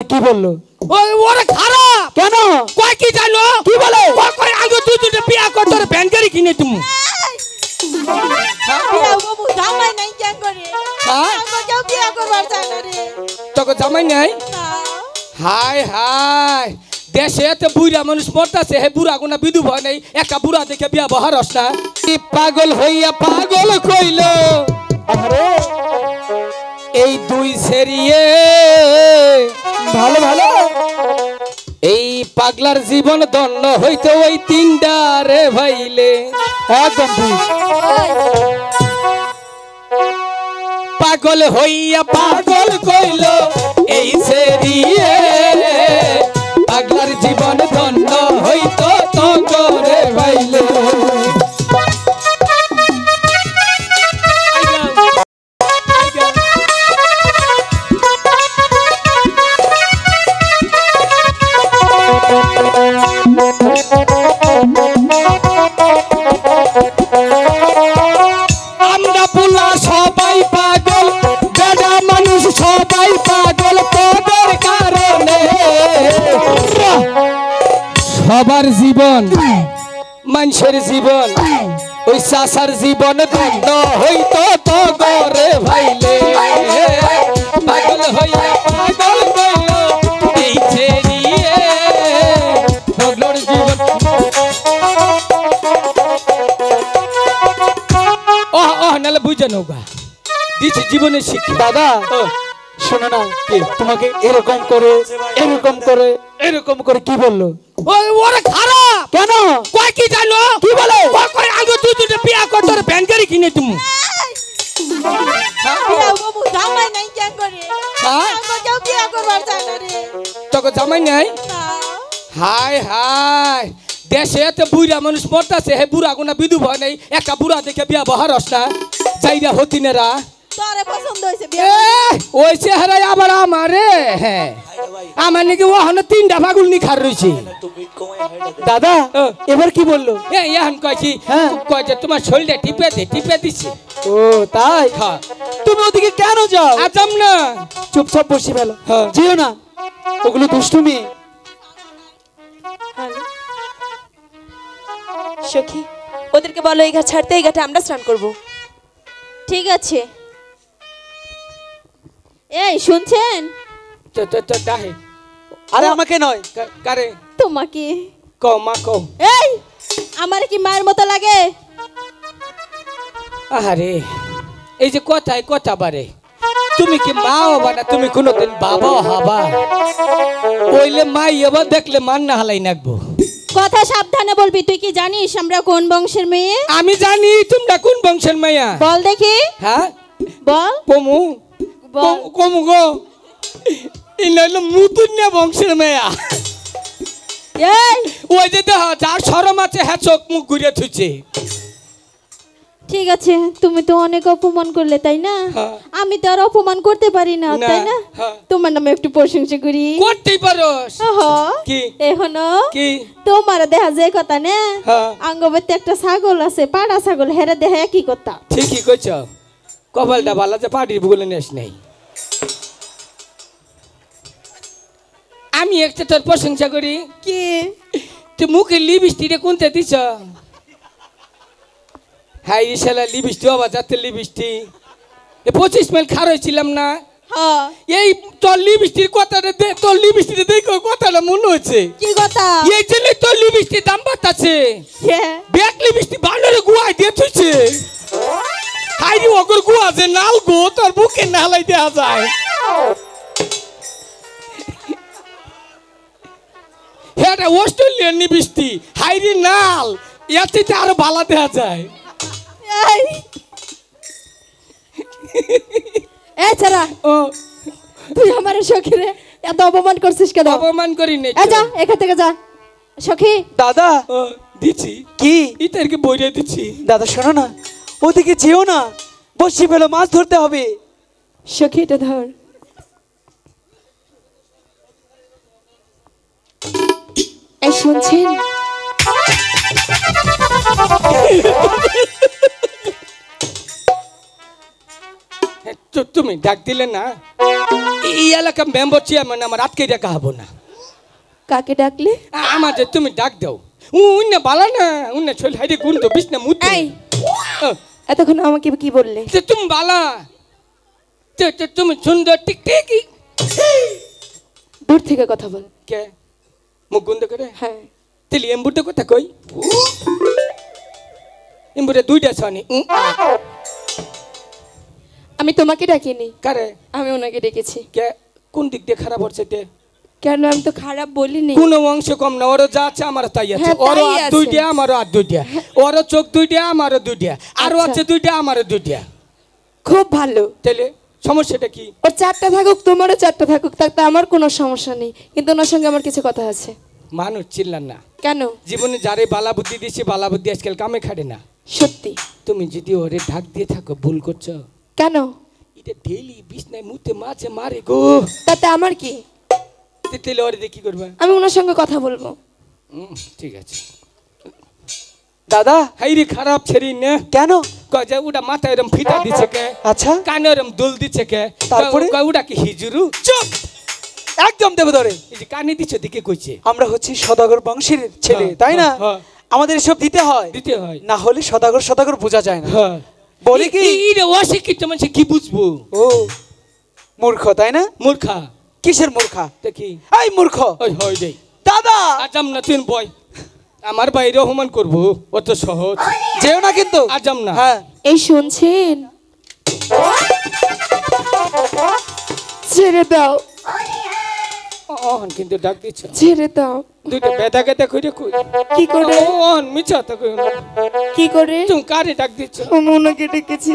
কি বললো? ওরে খারাপ কেন? কয় কি জানো? কি বলে? কয় আগে তুই দুটো বিয়া কর তোর ভ্যান গাড়ি কিনে তুমি। জামাই নাই কেন করে? আমাকেও বিয়া করবার চায় না রে। তোকে জামাই নাই? হায় হায় দেশে এত বুড়া মানুষ মরতাছে, হে বুড়া কোনা বিধু ভয় নাই, একটা বুড়া দেখে বিয়া বহারস না। পাগল হইয়া পাগল কইল এই দুই সেরিয়ে ভালো ভালো। এই পাগলার জীবন দন্ন হইতো ওই তিনটা রে ভাইলে। একদম ঠিক। পাগল হইয়া পাগল কইল এই সেরিয়ে পাগলার জীবন দন্ন হইতো তো করে ভাইলে। আমরা পুলা সবাই পাগল, বেড়া মানুষ সবাই পাগল তোদের কারণে। সবার জীবন মানুষের জীবন ওই চাষার জীবন দণ্ড হইতো তো গরে ভাইলে। পাগল হইয়া পাগল কইল এই ছেড়িয়ে পাগলের জীবন। নালে বুঝে নৌকা দিচ্ছি জীবনের শিক্ষা। দাদা শোনো না, তোমাকে এরকম করে এরকম করে এরকম করে কি বললো? ওরে খারাপ কেন? কয় কি জানো? কি বলে? কয় আগে তুই দুটো বিয়া কর তোর ভ্যান গাড়ি কিনে তুমি। জামাই নাই কেন করে? আমাকেও বিয়া করবার চায় না রে। তোকে জামাই নাই? হায় হায় দেশে এত বুড়া মানুষ মরতাছে, হে বুড়া কোনা বিধু ভয় নাই, একটা বুড়া দেখে বিয়া বহারস না। চাইরা হতিনেরা তোরে পছন্দ হইছে বিয়া? ওই চেহারায় আবার আমারে। হ্যাঁ আমার নাকি ওখানে তিনটা পাগল নিখার রয়েছে। দাদা এবার কি বললো? এখন কয় কি হ্যাঁ। কয় যে তোমার শরীরটা টিপে দিচ্ছে। ও তাই? হ্যাঁ তুমি ওদিকে কেন যাও? আজাম না চুপচাপ বসে ফেলো। হ্যাঁ। যেও না, ওগুলো দুষ্টুমি। সখী ওদেরকে বলো এই ঘাট ছাড়তে, এই ঘাটে আমরা স্নান করব। ঠিক আছে। এই শুনছেন? তো ডাহে আরে আমাকে নয়, কারে তোমাকে। কও মা কও। এই আমার কি মায়ের মতো লাগে? আরে এই যে কথায় কথা বারে, তুমি কি মা হবা না তুমি কোনোদিন বাবা হবা? ওইলে মাই হবা দেখলে মান না হালাই নাকবো। কথা সাবধানে বলবি। তুই কি জানিস আমরা কোন বংশের মেয়ে? আমি জানি তোমরা কোন বংশের মাইয়া। বল দেখি। হ্যাঁ বল। কমু বল। কমু গো ইনাইলো মুতুন্যা বংশের মেয়া। এই ওই যে দেখ যার শরম আছে হ্যাঁ চোখ মুখ ঘুরিয়ে থুইছে। ঠিক আছে, তুমি তো অনেক অপমান করলে তাই না? হ্যাঁ। আমি তো আর অপমান করতে পারি না না, তাই না? হ্যাঁ। তোমার নামে একটু প্রশংসা করি। করতেই পারোস। কি? এখনো কি? তোমার দেখা যায় কথা না? হ্যাঁ। আঙ্গবতে একটা ছাগল আছে, পাড়া ছাগল, হেরে দেখা একই কথা। ঠিকই কইছ, কপালটা ভালো যে পাটির ভুলে নেস নাই। আমি একটা তোর প্রশংসা করি। কি? তুই মুখে লিপস্টিক কোনতে দিছ? হাই শালা লিপস্টিক আবার যাতে লিপস্টিক 25 মাইল খার হয়েছিলাম না? হ্যাঁ। এই তোর লিপস্টিক কথাটা দে, তোর লিপস্টিক দেখো কথাটা মনে হচ্ছে। কি কথা? এই জন্য তোর লিপস্টিক দাম বাড়তাছে। হ্যাঁ। ব্যাক লিপস্টিক বানরে গুয়াই দিয়ে থুইছে। হাই রে ওগর গুয়া যে নাল গো তোর বুকে নালাই দেয়া যায়। এটা অস্ট্রেলিয়ান লিপস্টিক, হাই রে নাল এতে আরো ভালো দেয়া যায়। এই এই ছাড়া, ও তুই আমার সখীরে এত অপমান করছিস কেন? অপমান করি নাই। এই যা এখান থেকে যা। সখী দাদা ও দিছি কি? ইতারকে বইরে দিছি। দাদা শোনো না, ওদিকে যেও না, বসে ফেলো, মাছ ধরতে হবে। সখী এটা ধর। এই শুনছেন? তুমি ডাক দিলে না, এই এলাকা মেম্বার চেয়ারম্যান আমার আটকে রাখা হবো না কাকে ডাকলে? আমাদের তুমি ডাক দাও উন্না বালা না উন্না চল হাইরে গুণ তো বিষ্ণা মুত এই এতক্ষণ আমাকে কি বললে? তুমি বালা তুমি সুন্দর টিক টিকি দূর থেকে কথা বল। কে মুখ গুন্দ করে? হ্যাঁ তেলি এম্বুরটা কথা কই এম্বুরে দুইটা ছানি আমি তোমাকে ডাকিনি, কারে আমি ওনাকে ডেকেছি। কে কোন দিক দিয়ে খারাপ হচ্ছে তে কেন? আমি তো খারাপ বলিনি। কোন অংশ কম না ওর যা আছে আমার তাই আছে হ্যাঁ, ওর তাই হাত আছে। দুইটা আমারও হাত দুইটা ওর চোখ দুইটা আমারও দুইটা আরো আচ্ছা। আছে দুইটা আমারও দুইটা খুব ভালো। তাহলে সমস্যাটা কি? ওর চারটা থাকুক, তোমারও চারটা থাকুক, তাতে আমার কোনো সমস্যা নেই, কিন্তু ওনার সঙ্গে আমার কিছু কথা আছে। মানুষ চিল্লান না কেন? জীবনে যারে বালা বুদ্ধি দিয়েছি বালা বুদ্ধি আজকাল কামে খাটে না। সত্যি? তুমি যদি ওরে ঢাক দিয়ে থাকো ভুল করছো। কেন? এটা ডেইলি বিছনায় মুতে মাছে মারে গো। তাতে আমার কি? তাহলে ওরে দিয়ে কি করবা? আমি ওনার সঙ্গে কথা বলবো। ঠিক আছে। দাদা হাইরে খারাপ ছেড়ি না কেন? কয় যে ওটা মাথায় এরম ফিতা দিচ্ছে কে, আচ্ছা কানে এরম দুল দিচ্ছে কে, তারপরে? কয় ওটা কি হিজুরু? চুপ একদম দেব ধরে। এই যে কানে দিচ্ছে দিকে কইছে আমরা হচ্ছি সদাগর বংশের ছেলে, হ্যাঁ, তাই না? হ্যাঁ। আমাদের এসব দিতে হয়, দিতে হয়। না হলে সদাগর সদাগর বোঝা যায় না। হ্যাঁ বলি কি এটা অশিক্ষিত মানুষ কি বুঝবো? ও মূর্খ, তাই না? মূর্খা কিসের মূর্খা? দেখি এই মূর্খ ওই হয় রে দাদা, আজাম না তুই বয় আমার বাইরে অপমান করবো অত সহজ যেও না কিন্তু। আজাম না। হ্যাঁ এই শুনছেন? ছেড়ে দাও, অহন কিন্তু ডাক দিচ্ছ ছেড়ে দাও। দুইটা বেদা গেদা কইরে কই কি করে? অহন মিছা তো কই না কি করে? তুমি কারে ডাক দিচ্ছ? আমি ওনাকে ডেকেছি,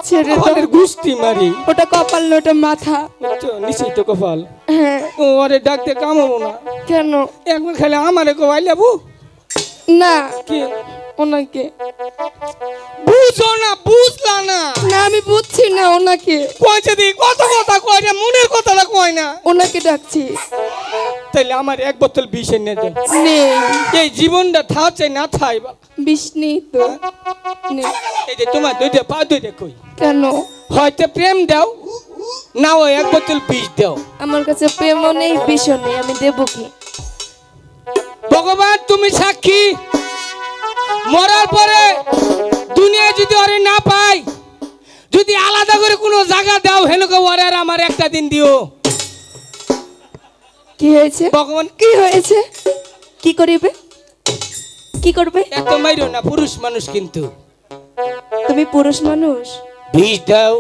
ছেড়ে দাও। আমাদের গুষ্টি মারি ওটা কপাল না, ওটা মাথা। তো নিশ্চয়ই তো কপাল। হ্যাঁ। ও আরে ডাক দিয়ে কামাবো না কেন? একবার খেলে আমারে গোয়াই যাবো না, কি ওনাকে। বুঝো না বুঝলা না না আমি বুঝছি না ওনাকে। কইছে দি কত কথা কয় না মনের কথাটা কয় না। ওনাকে ডাকছি। তাইলে আমার এক বোতল বিষ এনে দেন। নেই, এই জীবনটা থাকছে না থাই বা বিষ নেই তো। নেই। এই যে তোমার দুইটা পা দুইটা কই কেন? হয়তো প্রেম দাও না ওই এক বোতল বিষ দাও। আমার কাছে প্রেমও নেই, বিষও নেই, আমি দেবো কি? ভগবান তুমি সাক্ষী মরার পরে দুনিয়া যদি ওরে না পাই, যদি আলাদা করে কোনো জায়গা দাও হেনকে ওরে আর আমার একটা দিন দিও। কি হয়েছে? ভগবান কি হয়েছে? কি করিবে? কি করবে? এত মাইরো না, পুরুষ মানুষ কিন্তু। তুমি পুরুষ মানুষ। বিষ দাও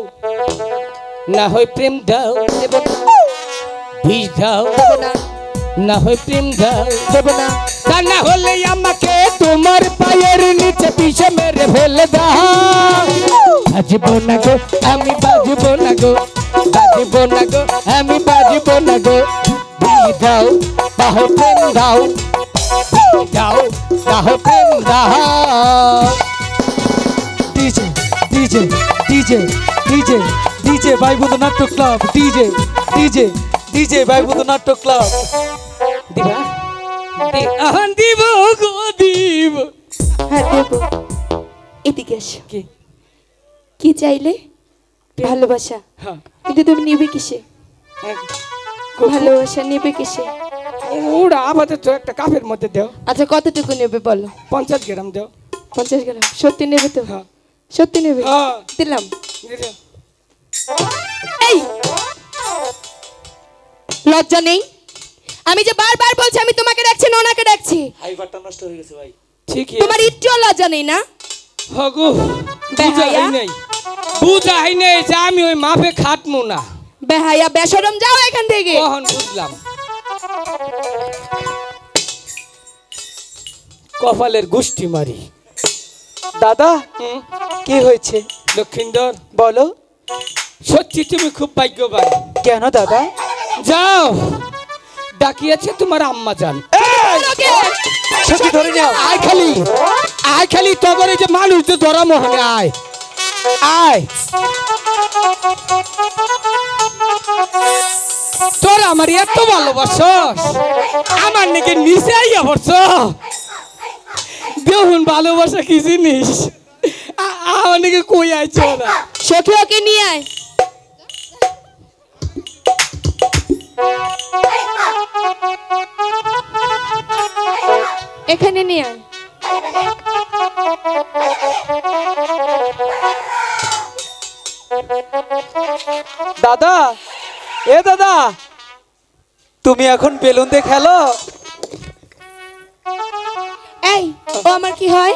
না হয় প্রেম দাও, দেব না, বিষ দাও দেব না, না হয় প্রেম দাও, দেব না। তা না হলে আমাকে তোমার পায়ের নিচে পিছে মেরে ফেলে দাও। বাজবো না গো আমি বাজবো না গো, বাজবো না গো আমি বাজবো না গো। বিষ দাও না হয় প্রেম দাও, বিষ দাও না হয় প্রেম দাও। DJ DJ DJ DJ DJ বাইবুদ নাট্য ক্লাব, ডিজে ডিজে ডিজে বাইবুদ নাট্য ক্লাব। দিবা আহান দিব গো দিব। হ্যাঁ দেব। এদিকে এসো। কি কি চাইলে? ভালোবাসা। হ্যাঁ কিন্তু তুমি নিবে কিসে? ভালোবাসা নিবে কিসে? ওরা আপাতত একটা কাপের মধ্যে দাও, আচ্ছা কতটুকু নেবে বলো? 50 গ্রাম দাও। 50 গ্রাম। সত্যি নেবে তো? হ্যাঁ সত্যি নেবে? হ্যাঁ দিলাম। দিলাম। এই লজ্জা নেই? আমি যে বারবার বলছি আমি তোমাকে ডাকছি না ওনাকে ডাকছি। হাইবারটা নষ্ট হয়ে গেছে ভাই। ঠিকই তোমার একটু লজ্জা নেই না? হগো বেহায়া? বুঝাই নেই যে আমি ওই মাপে খাটমু না। বেহায়া বেশরম, যাও এখান থেকে। কখন বুঝলাম কপালের গুষ্টি মারি। দাদা হুম, কি হয়েছে লক্ষিন্দর বলো? সত্যি তুমি খুব ভাগ্যবান। কেন দাদা? যাও ডাকিয়েছে তোমার আম্মা জান। সত্যি ধরে নাও। আয় খালি তখন এই যে মানুষ তো ধরা মোহনে আয় আয়। তোর আমার এত ভালোবাসস, আমার নাকি নিচে আইয়া পড়ছ। দেখুন ভালোবাসা কি জিনিস, আমার নাকি কই আইছ না। সখী ওকে নিয়ে আয়। এখানে নিয়ে আয়। দাদা, এ দাদা, তুমি এখন বেলুন দিয়ে খেলো? এই, ও আমার কি হয়?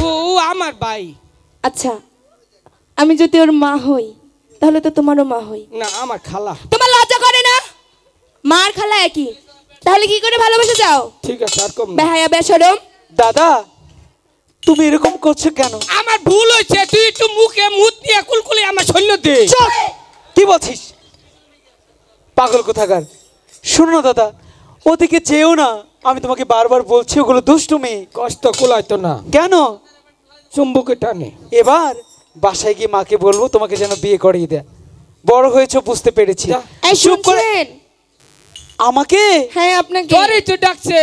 ও আমার ভাই। আচ্ছা, আমি যদি ওর মা হই তাহলে তো তোমারও মা হই। না, আমার খালা। তোমার লজ্জা করে না? মার খালা একই, তাহলে কি করে ভালোবাসা যাও? ঠিক আছে, আর কম না। বেহায়া বেশরম। দাদা, তুমি এরকম করছো কেন? আমার ভুল হয়েছে, তুই একটু মুখে মুত নিয়ে কুলকুলে আমার শৈল্য দে। চুপ! কি বলছিস পাগল কোথাকার? শোনো না দাদা, ওদিকে যেও না, আমি তোমাকে বারবার বলছি ওগুলো দুষ্টুমি। কষ্ট কুলাইতো না, কেন? চুম্বকে টানে। এবার বাসায় গিয়ে মাকে বলবো তোমাকে যেন বিয়ে করিয়ে দেয়। বড় হয়েছো বুঝতে পেরেছি। যা। এই চুপ করে। শুনছেন? আমাকে হ্যাঁ, আপনাকে। তোরই তো ডাকছে।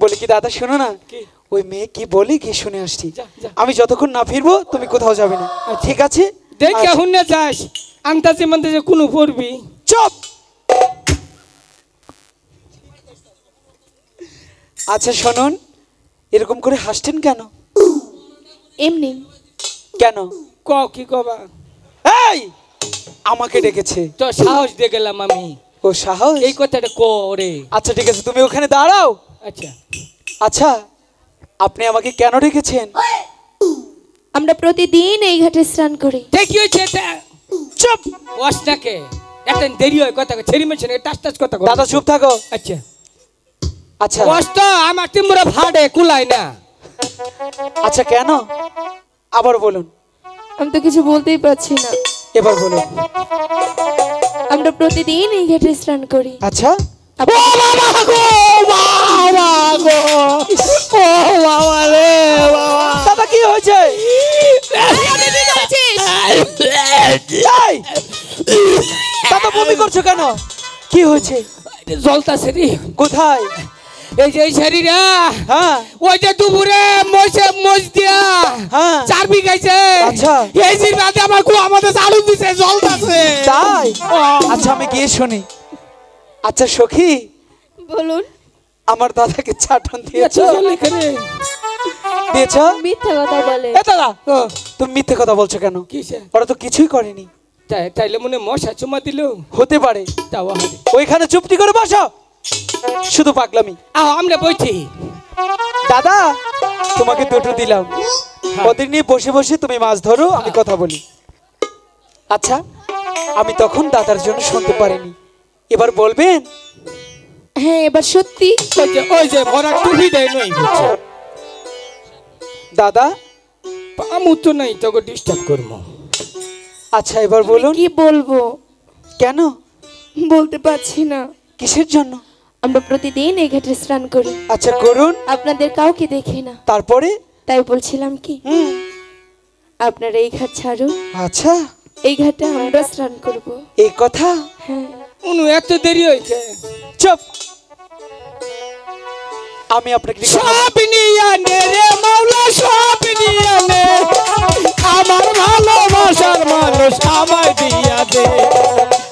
বলি কি দাদা, শোনো না, কি? ওই মেয়ে কি বলে কি শুনে আসছি। যা, যা। আমি যতক্ষণ না ফিরবো তুমি কোথাও যাবে না, ঠিক আছে? দেখে আচ্ছা। হুন্নে যাস, আন্তাজে মান্তাজে কোনো পড়বি। চুপ! আচ্ছা শুনুন, এরকম করে হাসছেন কেন? এমনি। কেন? ক কি কবা? এই, আমাকে ডেকেছে। তো সাহস দিয়ে গেলাম আমি। ও সাহস? এই কথাটা ক রে। আচ্ছা ঠিক আছে, তুমি ওখানে দাঁড়াও। আচ্ছা, আচ্ছা, আপনি আমাকে কেন ডেকেছেন? আমরা প্রতিদিন এই ঘাটে স্নান করি। কি হয়েছে এটা? চুপ! ওয়াসটাকে একটা দেরি হয় কথা, ছেড়ি মেশিনে টাস টাস কথা কর। দাদা চুপ থাকো। আচ্ছা, আচ্ছা কষ্ট আমার তিমুরা ভাড়ে কুলাই না। আচ্ছা, কেন? আবার বলুন। আমি তো কিছু বলতেই পারছি না। এবার বলুন। আমরা প্রতিদিন এই ঘাটে স্নান করি। আচ্ছা, দাদা কি হয়েছে? এই! দাদা বমি করছো কেন? কি হয়েছে? জলতাছে রে। কোথায়? এই যে শরীরা, হ্যাঁ ওই যে দুপুরে মোজ দিয়া হ্যাঁ। চারবি গাইছে। আচ্ছা। এই যে রাতে আমার কো আমাদের চালু দিছে, জলতাছে। তাই? আচ্ছা আমি গিয়ে শুনি। আচ্ছা সখী, বলুন। আমার দাদাকে চাটন দিয়েছো? দিয়েছ? মিথ্যা কথা বলে। এ দাদা, তুমি মিথ্যে কথা বলছো কেন? কিসে? ওরা তো কিছুই করেনি। তাইলে মনে মশা চুমা দিল। হতে পারে। তাও ওইখানে চুপটি করে বসো, শুধু পাগলামি। আমরা বইছি। দাদা, তোমাকে দুটো দিলাম, ওদের নিয়ে বসে বসে তুমি মাছ ধরো, আমি কথা বলি। আচ্ছা, আমি তখন দাদার জন্য শুনতে পারিনি, এবার বলবেন? হ্যাঁ, এবার সত্যি। ওই যে ভরা টুপি দেয় নই বুঝছো? দাদা, আমু তো নাই, তোকে ডিস্টার্ব করবো। আচ্ছা এবার বলুন। কি বলবো? কেন? বলতে পারছি না। কিসের জন্য? আমরা প্রতিদিন এই ঘাটে স্নান করি। আচ্ছা করুন। আপনাদের কাউকে দেখি না, তারপরে? তাই বলছিলাম কি, হুম, আপনারা এই ঘাট ছাড়ুন, আচ্ছা এই ঘাটে আমরা স্নান করব। এই কথা? হ্যাঁ। উনু এত দেরি হয়েছে। চুপ! আমি আপনাকে সব নিয়ে নে রে মাওলা, সব নিয়ে নে, আমার ভালোবাসার মানুষ আমায় দিয়া দে।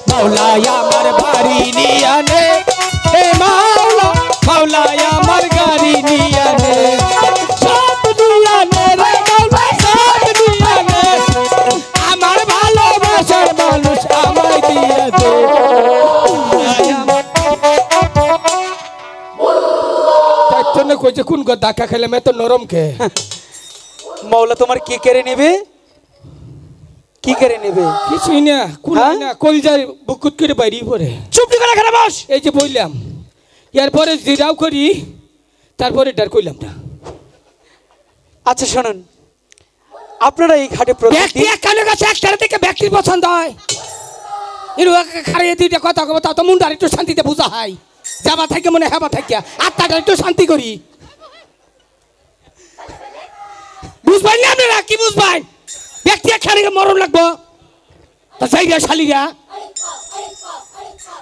মাওলা আমার বাড়ি নিয়ে নে, হে মাওলা, মাওলা আমার গাড়ি নিয়ে নে। সব নিয়ে নে রে মাওলা, সব নিয়ে নে, আমার ভালোবাসার মানুষ আমায় দিয়া দে। কইছে কোন গো ধাক্কা খেলে মে তো নরম খে। মাওলা তোমার কি কেড়ে নেবে? কি কেড়ে নেবে? কিছুই না, কোন না কলজার বুকুত করে বাইরে পড়ে। চুপটি করে এখানে বস। এই যে বললাম, এরপরে জিরাও করি, তারপরে ডার কইলাম না। আচ্ছা শুনুন, আপনারা এই ঘাটে ব্যক্তি প্রতিদিন একখানে কাছে একটারে থেকে ব্যক্তির পছন্দ হয়। এর খারিয়ে দিতে কথা কব, তা তো মুন্ডার একটু শান্তিতে বুঝা হয়। যাবা থাকে মনে হেবা থাকিয়া আত্মাটা একটু শান্তি করি। বুঝবেন না আপনারা? কি বুঝবেন? ব্যক্তি একখানে মরণ লাগবো, তা যাইরা শালিরা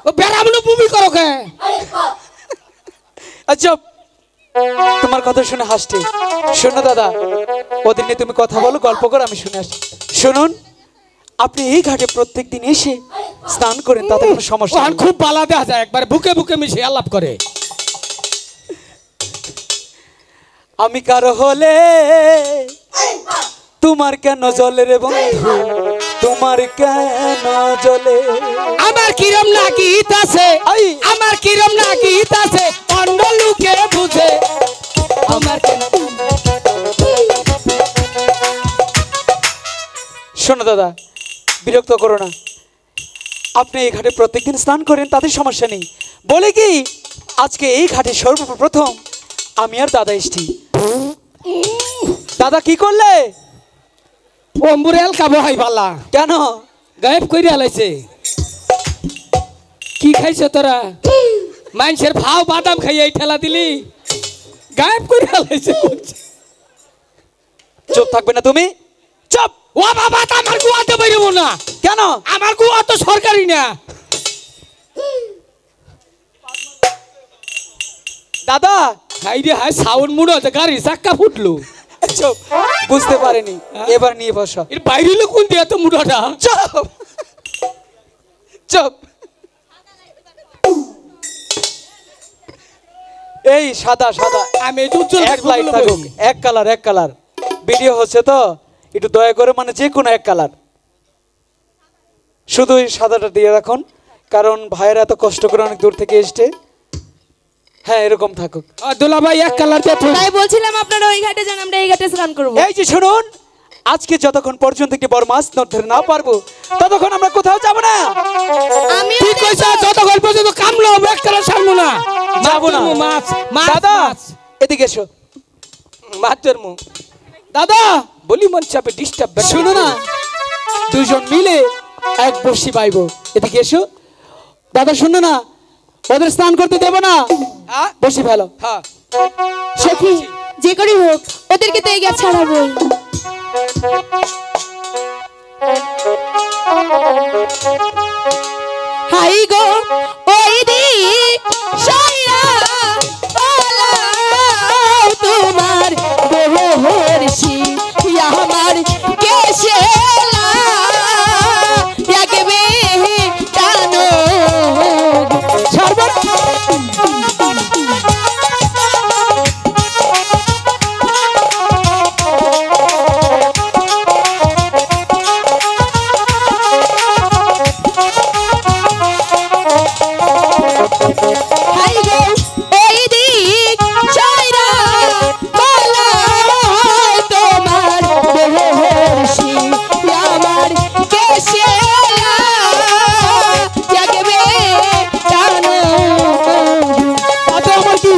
ও বেড়ামনো ভূমি করো কে? আচ্ছা, তোমার কথা শুনে হাসছে। শোনো দাদা, ওদের নিয়ে তুমি কথা বলো, গল্প করো, আমি শুনে আসি। শুনুন, আপনি এই ঘাটে প্রত্যেকদিন এসে স্নান করেন, তাতে কোনো সমস্যা ওখান নেই। খুব বালা দেখা যায়, একবার বুকে বুকে মিশে আলাপ করে। আমি কারো হলে তোমার কেন জলে রে বন্ধু, তোমার কেন জলে? আমার কিরম না গীত আছে, আই। আমার কিরম না গীত আছে, অন্য লোকে বুঝে আমার কেন। শোনো দাদা, বিরক্ত করো না। আপনি এই ঘাটে প্রত্যেকদিন স্নান করেন, তাতে সমস্যা নেই। বলে কি আজকে এই ঘাটে সর্বপ্রথম আমি আর দাদা এসছি। দাদা কি করলে? অম্বুরেল খাবো হাই পাল্লা কেন? গায়েব করে আলাইছে। কি খাইছো তোরা? মানুষের ভাও বাদাম খাইয়ে এই ঠেলা দিলি, গায়েব করে আলাইছে। চুপ থাকবে না তুমি? চুপ। ও বাবা, তা আমার গুয়াতে বেরোবো না। কেন? আমার গুয়া তো সরকারি না। দাদা হাই রে হাই, সাউন্ড মুড়ো আছে, গাড়ি চাক্কা ফুটলো। চুপ, বুঝতে পারেনি। এবার নিয়ে বসো। এর বাইরে হলো কোন দিয়ে তো মুড়োটা? চুপ চুপ। এই সাদা সাদা আমি একটু উজ্জ্বল এক লাইট থাকুক, এক কালার এক কালার। ভিডিও হচ্ছে তো একটু দয়া করে, মানে যে কোনো এক কালার, শুধু এই সাদাটা দিয়ে রাখুন, কারণ ভাইয়েরা এত কষ্ট করে অনেক দূর থেকে এসছে। হ্যাঁ, এরকম থাকুক। দুলা ভাই এক কালার দিয়ে তাই বলছিলাম আপনারা ওই ঘাটে যান, আমরা এই ঘাটে স্নান করবো। এই যে শুনুন, আজকে যতক্ষণ পর্যন্ত একটি বড় মাছ ধরতে না পারবো, ততক্ষণ আমরা কোথাও যাব না। আমি ঠিক কইছো, যত গল্প যত কামলো এক কালার সারমু না। যাবো না। মাছ মাছ দাদা মাছ এদিকে এসো। মাছের মুখ। দাদা বলি মন চাপে ডিস্টার্ব। শুনো না, দুজন মিলে এক বসি বাইবো। এদিকে এসো। দাদা শুনো না, ওদের স্নান করতে দেবো না, বসি ফেলো। হ্যাঁ, সখী, যে করে হোক ওদেরকে তো এই ঘাট ছাড়াবোই। হাই গো ওই দিক সাইরা পালাও, তোমার বহরসি আমার কেশে লাগবে জানো হাই গো ওই দিক সাইরা পালাও, তোমার বহরসি আমার কেশে লাগবে জানো। তাতে আমার কি?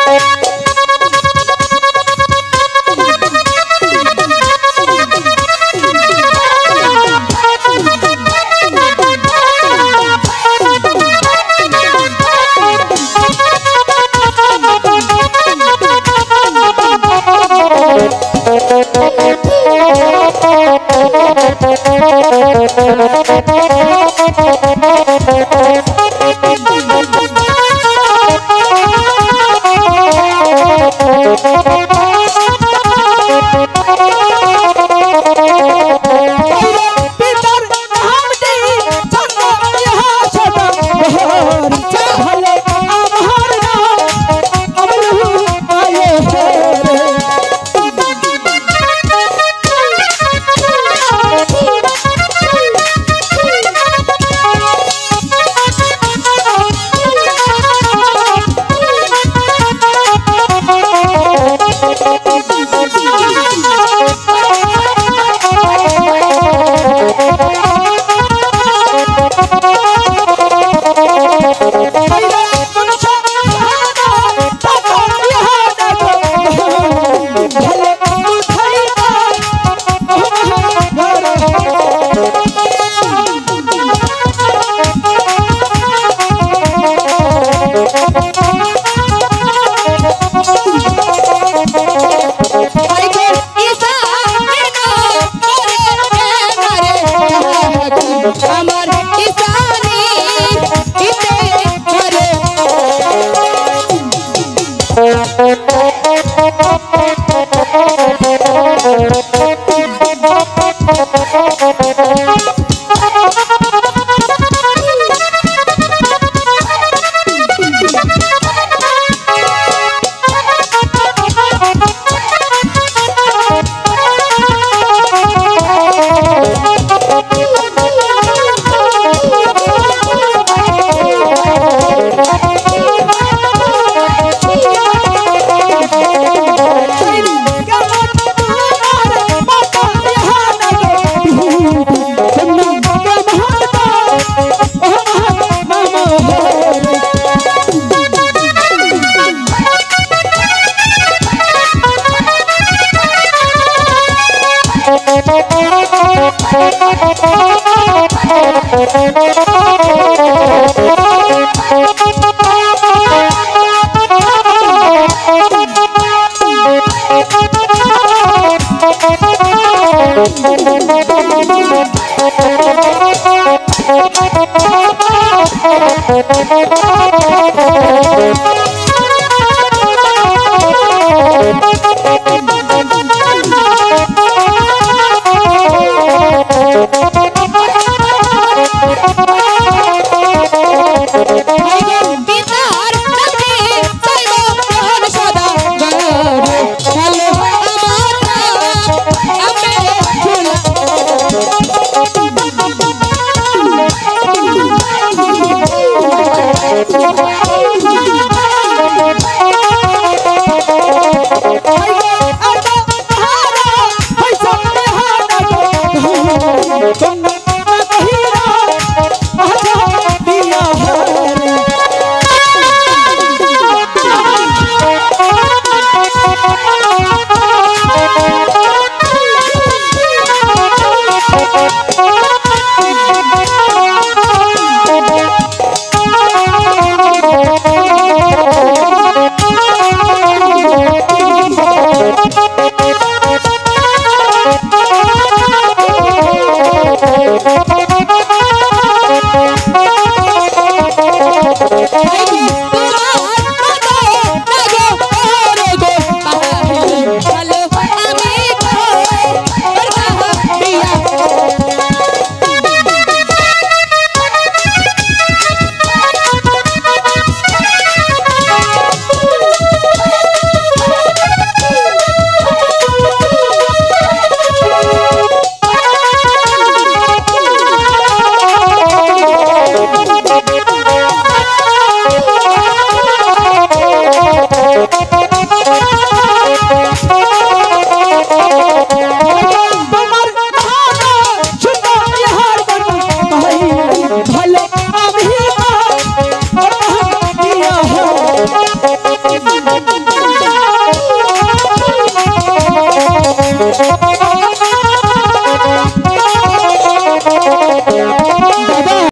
Thank you.